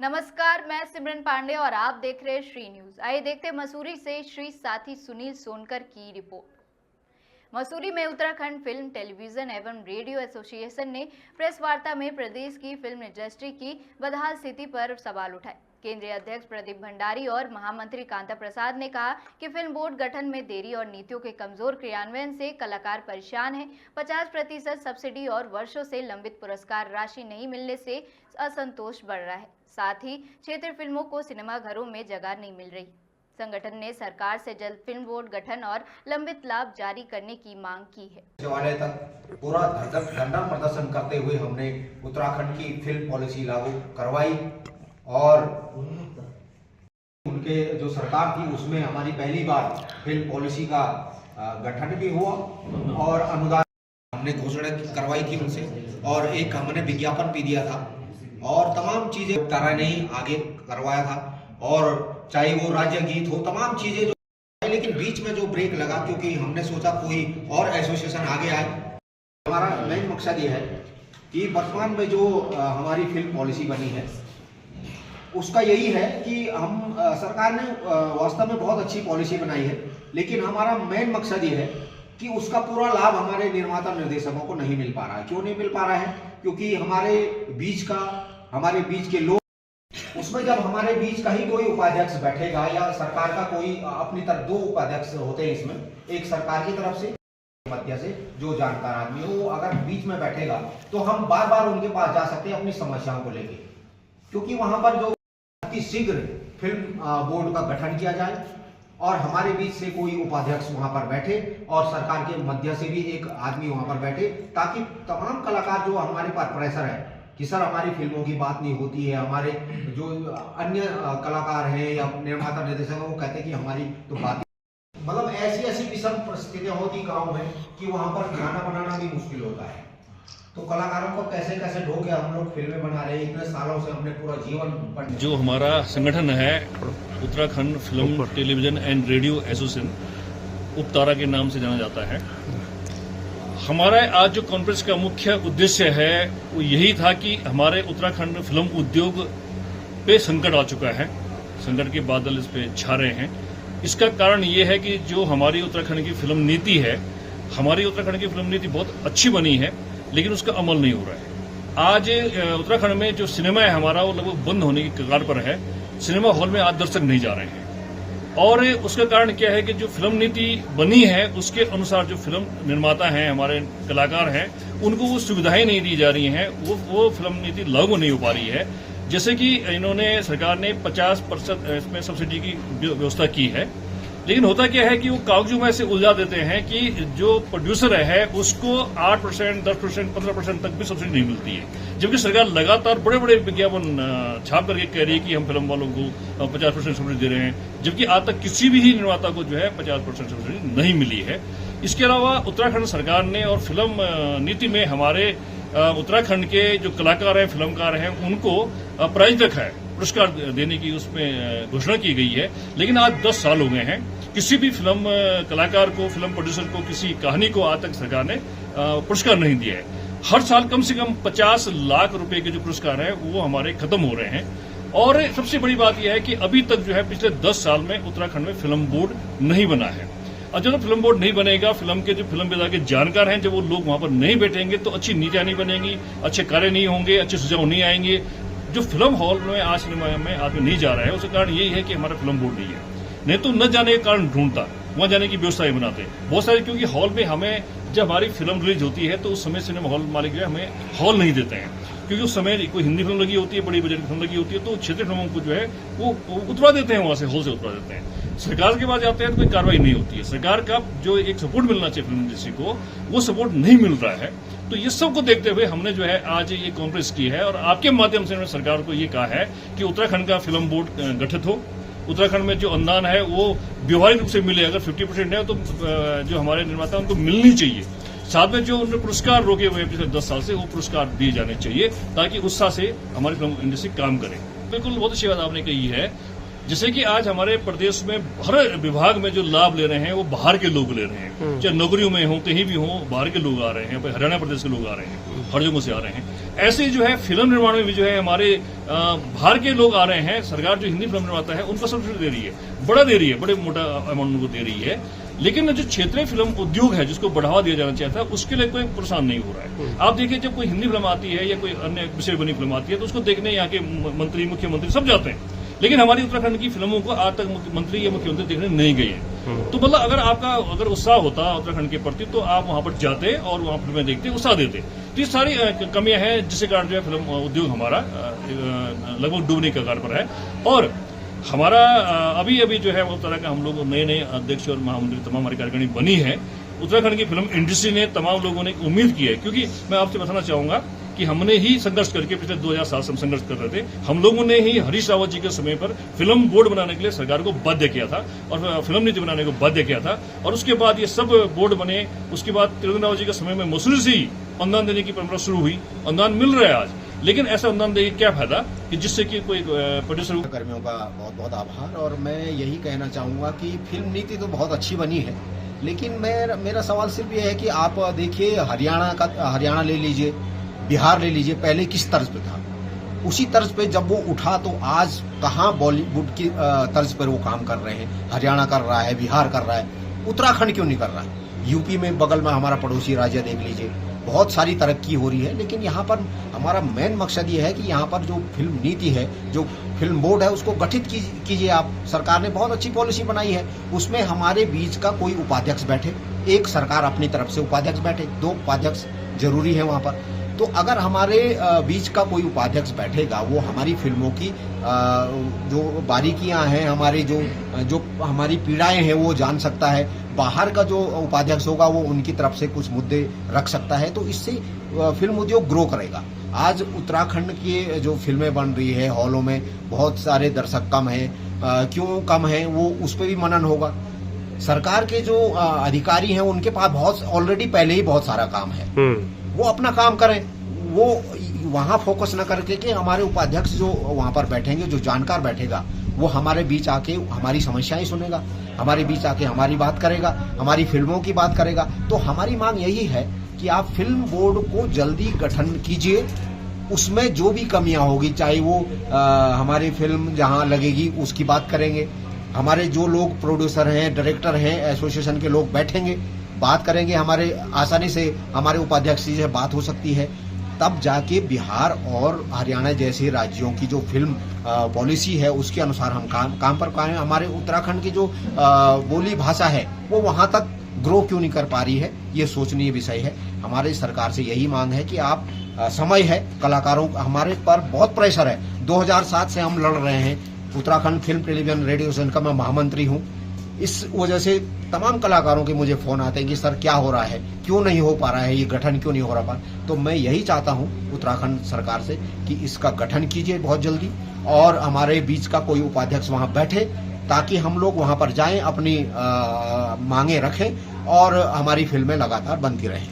नमस्कार, मैं सिमरन पांडे और आप देख रहे हैं श्री न्यूज। आइए देखते मसूरी से श्री साथी सुनील सोनकर की रिपोर्ट। मसूरी में उत्तराखंड फिल्म, टेलीविजन एवं रेडियो एसोसिएशन ने प्रेस वार्ता में प्रदेश की फिल्म इंडस्ट्री की बदहाल स्थिति पर सवाल उठाए। केंद्रीय अध्यक्ष प्रदीप भंडारी और महामंत्री कांता प्रसाद ने कहा कि फिल्म बोर्ड गठन में देरी और नीतियों के कमजोर क्रियान्वयन से कलाकार परेशान हैं। 50% सब्सिडी और वर्षों से लंबित पुरस्कार राशि नहीं मिलने से असंतोष बढ़ रहा है। साथ ही क्षेत्रीय फिल्मों को सिनेमाघरों में जगह नहीं मिल रही। संगठन ने सरकार से जल्द फिल्म बोर्ड गठन और लंबित लाभ जारी करने की मांग की है। सचिवालय तक पूरा धरना प्रदर्शन करते हुए हमने उत्तराखंड की फिल्म पॉलिसी लागू करवाई और उनके जो सरकार थी उसमें हमारी पहली बार फिल्म पॉलिसी का गठन भी हुआ और अनुदान हमने घोषणा करवाई थी उनसे और एक हमने विज्ञापन भी दिया था और तमाम चीजें तरह नहीं आगे करवाया था और चाहे वो राज्य गीत हो, तमाम चीजें जो, लेकिन बीच में जो ब्रेक लगा क्योंकि हमने सोचा कोई और एसोसिएशन आगे आए। हमारा मेन मकसद ये है कि वर्तमान में जो हमारी फिल्म पॉलिसी बनी है उसका यही है कि हम सरकार ने वास्तव में बहुत अच्छी पॉलिसी बनाई है, लेकिन हमारा मेन मकसद ये है कि उसका पूरा लाभ हमारे निर्माता निर्देशकों को नहीं मिल पा रहा है। क्यों नहीं मिल पा रहा है? क्योंकि हमारे बीच के लोग, उसमें जब हमारे बीच का ही कोई उपाध्यक्ष बैठेगा या सरकार का कोई अपनी तरफ, दो उपाध्यक्ष होते हैं इसमें, एक सरकार की तरफ से मध्य से जो जानकार आदमी हो, वो अगर बीच में बैठेगा तो हम बार बार उनके पास जा सकते हैं अपनी समस्याओं को लेके, क्योंकि वहां पर जो अति शीघ्र फिल्म बोर्ड का गठन किया जाए और हमारे बीच से कोई उपाध्यक्ष वहां पर बैठे और सरकार के मध्य से भी एक आदमी वहां पर बैठे, ताकि तमाम कलाकार जो हमारे पास प्रेशर है कि सर हमारी फिल्मों की बात नहीं होती है, हमारे जो अन्य कलाकार हैं या निर्माता निर्देशक वो कहते हैं कि हमारी तो बात, मतलब ऐसी विषम परिस्थितियां होती गाँव में कि वहां पर खाना बनाना भी मुश्किल होता है। तो कलाकारों को कैसे ढो के हम लोग फिल्में बना रहे हैं, इतने सालों से हमने पूरा जीवन। जो हमारा संगठन है Uttarakhand film, television and radio association, Uptara के नाम से जाना जाता है। हमारा आज जो कॉन्फ्रेंस का मुख्य उद्देश्य है वो यही था कि हमारे उत्तराखंड फिल्म उद्योग पे संकट आ चुका है, संकट के बादल इस पे छा रहे हैं। इसका कारण ये है कि जो हमारी उत्तराखंड की फिल्म नीति है, हमारी उत्तराखंड की फिल्म नीति बहुत अच्छी बनी है, लेकिन उसका अमल नहीं हो रहा है। आज उत्तराखंड में जो सिनेमा है हमारा, वो लगभग बंद होने की कगार पर है। सिनेमा हॉल में आज दर्शक नहीं जा रहे हैं और उसका कारण क्या है कि जो फिल्म नीति बनी है उसके अनुसार जो फिल्म निर्माता हैं, हमारे कलाकार हैं, उनको वो सुविधाएं नहीं दी जा रही हैं, वो फिल्म नीति लागू नहीं हो पा रही है। जैसे कि इन्होंने, सरकार ने 50% इसमें सब्सिडी की व्यवस्था की है, लेकिन होता क्या है कि वो कागजों में से उलझा देते हैं कि जो प्रोड्यूसर है उसको 8%, 10%, 15% तक भी सब्सिडी नहीं मिलती है, जबकि सरकार लगातार बड़े बड़े विज्ञापन छाप करके कह रही है कि हम फिल्म वालों को 50% सब्सिडी दे रहे हैं, जबकि आज तक किसी भी निर्माता को जो है 50% सब्सिडी नहीं मिली है। इसके अलावा उत्तराखंड सरकार ने और फिल्म नीति में हमारे उत्तराखंड के जो कलाकार हैं, फिल्मकार हैं, उनको प्राइज रखा है, पुरस्कार देने की उसमें घोषणा की गई है, लेकिन आज 10 साल हो गए हैं, किसी भी फिल्म कलाकार को, फिल्म प्रोड्यूसर को, किसी कहानी को आज तक सरकार ने पुरस्कार नहीं दिया है। हर साल कम से कम 50 लाख रुपए के जो पुरस्कार हैं वो हमारे खत्म हो रहे हैं। और सबसे बड़ी बात यह है कि अभी तक जो है पिछले 10 साल में उत्तराखंड में फिल्म बोर्ड नहीं बना है। और जब फिल्म बोर्ड नहीं बनेगा, फिल्म के जो फिल्म विधा के जानकार हैं, जब वो लोग वहां पर नहीं बैठेंगे तो अच्छी नीतियां नहीं बनेंगी, अच्छे कार्य नहीं होंगे, अच्छे सुझाव नहीं आएंगे। जो फिल्म हॉल में आज सिनेमा में आदमी नहीं जा रहा है, उसका कारण यही है कि हमारा फिल्म बोर्ड नहीं है। नहीं तो न जाने के कारण ढूंढता, वहां जाने की व्यवस्थाएं बनाते बहुत सारे, क्योंकि हॉल में हमें जब हमारी फिल्म रिलीज होती है तो उस समय सिनेमा हॉल मालिक जो है हमें हॉल नहीं देते हैं, क्योंकि उस समय कोई हिंदी फिल्म लगी होती है, बड़ी बजट की फिल्म लगी होती है, तो क्षेत्रीय फिल्मों को जो है वो उतरवा देते हैं, वहां से हॉल से उतरवा देते हैं। सरकार के पास जाते हैं तो कोई कार्रवाई नहीं होती है। सरकार का जो एक सपोर्ट मिलना चाहिए फिल्म इंडस्ट्री को, वो सपोर्ट नहीं मिल रहा है। तो ये सब को देखते हुए हमने जो है आज ये कॉन्फ्रेंस की है और आपके माध्यम से सरकार को ये कहा है कि उत्तराखंड का फिल्म बोर्ड गठित हो। उत्तराखंड में जो अनुदान है वो व्यवहारिक रूप से मिले, अगर 50% है तो जो हमारे निर्माता उनको मिलनी चाहिए। साथ में जो उन्होंने पुरस्कार रोके हुए पिछले 10 साल से, वो पुरस्कार दिए जाने चाहिए ताकि उत्साह से हमारी फिल्म इंडस्ट्री काम करे। बिल्कुल बहुत अच्छी बात आपने कही है। जैसे कि आज हमारे प्रदेश में हर विभाग में जो लाभ ले रहे हैं वो बाहर के लोग ले रहे हैं, चाहे नौकरियों में हो, कहीं भी हो, बाहर के लोग आ रहे हैं, हरियाणा प्रदेश के लोग आ रहे हैं, हर जगह से आ रहे हैं। ऐसे जो है फिल्म निर्माण में भी जो है हमारे बाहर के लोग आ रहे हैं। सरकार जो हिंदी फिल्म निर्माता है उनको सब्सिडी दे रही है, बड़ा दे रही है, बड़े मोटा अमाउंट उनको दे रही है। लेकिन जो क्षेत्रीय फिल्म उद्योग है जिसको बढ़ावा दिया जाना चाहिए था, उसके लिए कोई प्रोत्साहन नहीं हो रहा है। आप देखिए, जब कोई हिंदी फिल्म आती है या कोई अन्य विषय बनी फिल्म आती है तो उसको देखने यहाँ के मंत्री, मुख्यमंत्री सब जाते हैं, लेकिन हमारी उत्तराखंड की फिल्मों को आज तक मंत्री या मुख्यमंत्री देखने नहीं गए हैं। तो मतलब अगर उत्साह होता उत्तराखंड के प्रति तो आप वहां पर जाते और वहां फिल्में देखते, उत्साह देते। तो ये सारी कमियां हैं जिसके कारण जो है फिल्म उद्योग हमारा लगभग डूबने के कगार पर है। और हमारा अभी जो है उस तरह का हम लोग नए अध्यक्ष और महामंत्री तमाम हमारी कार्यकारिणी बनी है। उत्तराखंड की फिल्म इंडस्ट्री ने, तमाम लोगों ने उम्मीद की है, क्योंकि मैं आपसे बताना चाहूंगा कि हमने ही संघर्ष करके पिछले 2000 साल से हम संघर्ष कर रहे थे। हम लोगों ने ही हरीश रावत जी के समय पर फिल्म बोर्ड बनाने के लिए सरकार को बाध्य किया था और फिल्म नीति बनाने को बाध्य किया था। और उसके बाद ये सब बोर्ड बने। उसके बाद त्रिवेंद्र रावत जी के समय में मसूरी से ही अनुदान देने की परंपरा शुरू हुई। अनुदान मिल रहा है आज, लेकिन ऐसा अनुदान देने क्या फायदा कि जिससे कि कोई प्रोड्यूसर। कर्मियों का बहुत बहुत आभार। और मैं यही कहना चाहूंगा कि फिल्म नीति तो बहुत अच्छी बनी है, लेकिन मेरा सवाल सिर्फ ये है कि आप देखिए, हरियाणा ले लीजिए, बिहार ले लीजिए, पहले किस तर्ज पे था। उसी तर्ज पे जब वो उठा तो आज कहाँ बॉलीवुड की तर्ज पर वो काम कर रहे हैं। हरियाणा कर रहा है, बिहार कर रहा है, उत्तराखंड क्यों नहीं कर रहा है। यूपी में बगल में हमारा पड़ोसी राज्य देख लीजिए, बहुत सारी तरक्की हो रही है। लेकिन यहाँ पर हमारा मेन मकसद ये है कि यहाँ पर जो फिल्म नीति है, जो फिल्म बोर्ड है, उसको गठित कीजिए आप। सरकार ने बहुत अच्छी पॉलिसी बनाई है, उसमें हमारे बीच का कोई उपाध्यक्ष बैठे, एक सरकार अपनी तरफ से उपाध्यक्ष बैठे, 2 उपाध्यक्ष जरूरी है वहाँ पर। तो अगर हमारे बीच का कोई उपाध्यक्ष बैठेगा, वो हमारी फिल्मों की जो बारीकियां हैं, हमारी जो हमारी पीड़ाएं हैं वो जान सकता है। बाहर का जो उपाध्यक्ष होगा वो उनकी तरफ से कुछ मुद्दे रख सकता है, तो इससे फिल्म उद्योग ग्रो करेगा। आज उत्तराखंड की जो फिल्में बन रही है हॉलों में, बहुत सारे दर्शक कम हैं। क्यों कम हैं वो उस पर भी मनन होगा। सरकार के जो अधिकारी हैं उनके पास ऑलरेडी पहले ही बहुत सारा काम है, वो अपना काम करें। वो वहां फोकस न करके कि हमारे उपाध्यक्ष जो वहां पर बैठेंगे, जो जानकार बैठेगा, वो हमारे बीच आके हमारी समस्याएं सुनेगा, हमारे बीच आके हमारी बात करेगा, हमारी फिल्मों की बात करेगा। तो हमारी मांग यही है कि आप फिल्म बोर्ड को जल्दी गठन कीजिए। उसमें जो भी कमियां होगी, चाहे वो हमारी फिल्म जहां लगेगी उसकी बात करेंगे। हमारे जो लोग प्रोड्यूसर हैं, डायरेक्टर हैं, एसोसिएशन के लोग बैठेंगे, बात करेंगे। हमारे आसानी से हमारे उपाध्यक्ष जी से बात हो सकती है। तब जाके बिहार और हरियाणा जैसे राज्यों की जो फिल्म पॉलिसी है उसके अनुसार हम काम पर पाए। हमारे उत्तराखंड की जो बोली भाषा है वो वहां तक ग्रो क्यों नहीं कर पा रही है, ये सोचनीय विषय है। हमारे सरकार से यही मांग है कि आप समय है, कलाकारों हमारे पर बहुत प्रेशर है। 2007 से हम लड़ रहे हैं। Uttarakhand film television radio association का मैं महामंत्री हूँ। इस वजह से तमाम कलाकारों के मुझे फोन आते हैं कि सर क्या हो रहा है, क्यों नहीं हो पा रहा है, ये गठन क्यों नहीं हो रहा। तो मैं यही चाहता हूं उत्तराखंड सरकार से कि इसका गठन कीजिए बहुत जल्दी, और हमारे बीच का कोई उपाध्यक्ष वहां बैठे, ताकि हम लोग वहां पर जाएं, अपनी मांगे रखें और हमारी फिल्में लगातार बनती रहें।